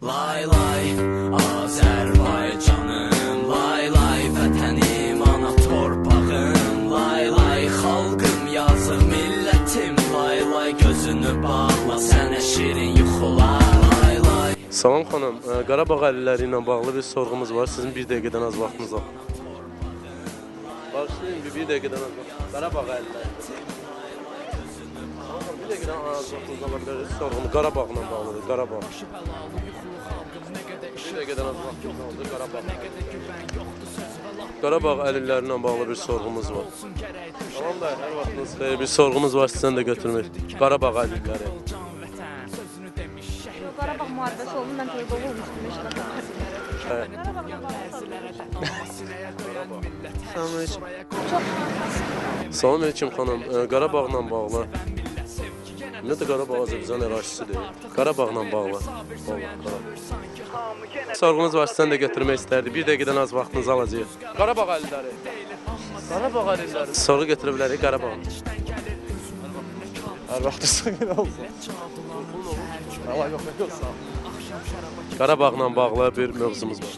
Lay lay Azərbaycanım, lay lay vətənim, ana torpağım, lay lay xalqım, yazıq millətim, lay lay gözünü bağla, sənə şirin yuxular, lay lay. Salam xanım, Qarabağ əlilləri ilə bağlı bir sorğumuz var. Sizin bir dəqiqədən az vaxtınız var. Başlayın, bir dəqiqədən az vaxt. Qarabağ əlilləri. Bir dəqiqədən az vaxtınız ala biləriz. Sorğumuz Qarabağla bağlıdır, Qarabağ. Bir dəqiqədən az vaxtınız oldu, Qarabağ. Qarabağ əlillərinə bağlı bir sorğumuz var. Tamam da, hər vaxtınız xeyir, bir sorğumuz var, sizdən də götürmək. Qarabağ əlilləri. Qarabağ müharibəsi oldu, mən pedagog olmuşdum. Salam aleyküm xanım, Qarabağla bağlı. Ümumiyyətlə Qarabağ Azərbaycan ərazisidir. Qarabağla bağlı. Sorğunuz var, sizdən də götürmək istərdik. Bir dəqiqədən az vaxtınızı alacaq. Qarabağ əlilləri. Qarabağ əlilləri. Sorğu götürə bilərik Qarabağın. Hər vaxtı sağ olsun. Allah yox, olsun. Qarabağla bağlı bir mövzumuz var.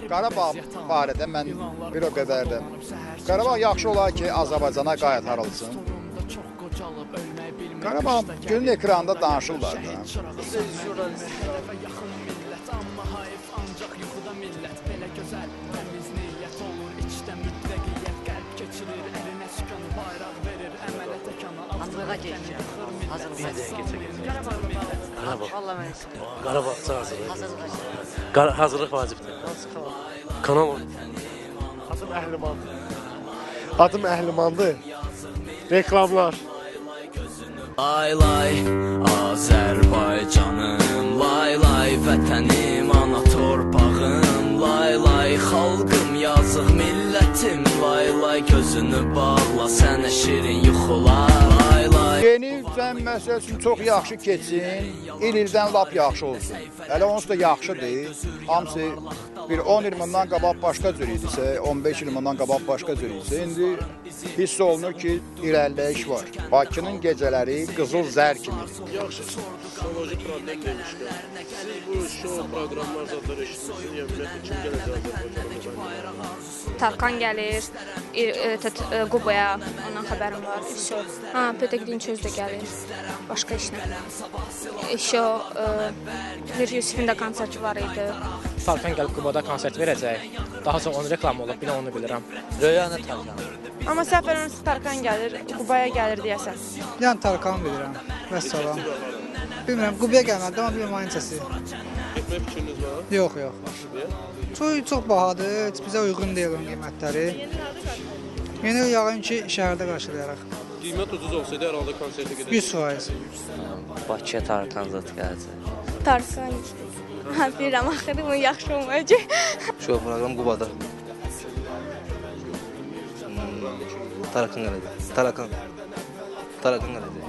Qarabağ barədə mən bir o qədər də. Qarabağ yaxşı olar ki, Azərbaycana qaytarılsın. Qarabağ günün ekranda danışırlar da. Qarabağça hazırlıq. Hazırlıq vacibdir. Kanal o. Adım Əhlimandır. Adım Əhlimandır. Reklamlar. Lay lay Azərbaycanım, lay lay vətənim, ana torpağım, lay lay xalqım, yazıq millətim, lay lay gözünü bağla, sənə şirin yuxular, lay lay. Yeni ildən məsəl üçün çox yaxşı keçsin, il-ildən lap yaxşı olsun. Hələ onsuz da yaxşıdır. Hamısı bir 10 il bundan qabaq başqa cür idisə, 15 il bundan qabaq başqa cür idisə, indi hiss olunur ki, irəliləyiş var. Bakının gecələri qızıl zər kimi. Yaxşı, psixoloji problem demişlər. Siz bu şou, proqramlar zadları eşitmişsiniz, ya ümumiyyətlə kim gələcək Azərbaycana? Tarkan gəlir, Qubaya, ondan xəbərim var. Pötək Dinçöz də gəlir, başqa işlə. Mir Yusifin də konserti var idi. Tarkan gəlib Qubada konsert verəcək. Daha çox onun reklamı olub, bir də onu bilirəm. Röyanə Tarkan. Amma səhv eləmirəmsə Tarkan gəlir, Qubaya gəlir deyəsən. Yəni Tarkan bilirəm. Vəssalam. Bilmirəm, Qubaya gəlməlidir, amma bilmirəm ayın səsi. Getmək fikriniz var? Yox. Çox bahadır, bizə uyğun deyil onun qiymətləri. Yeni yağın ki, şəhərdə qarşılayaraq. Qiymət ucuz olsaydı, hər halda konsertə gedəcək. 100%. Bakıya Tarkan zat gələcək. Tarkan. Bilirəm, axırı bu yaxşı olmayacaq. Şou proqram Qubada. Tarkan gələcək. Tarkan gələcək.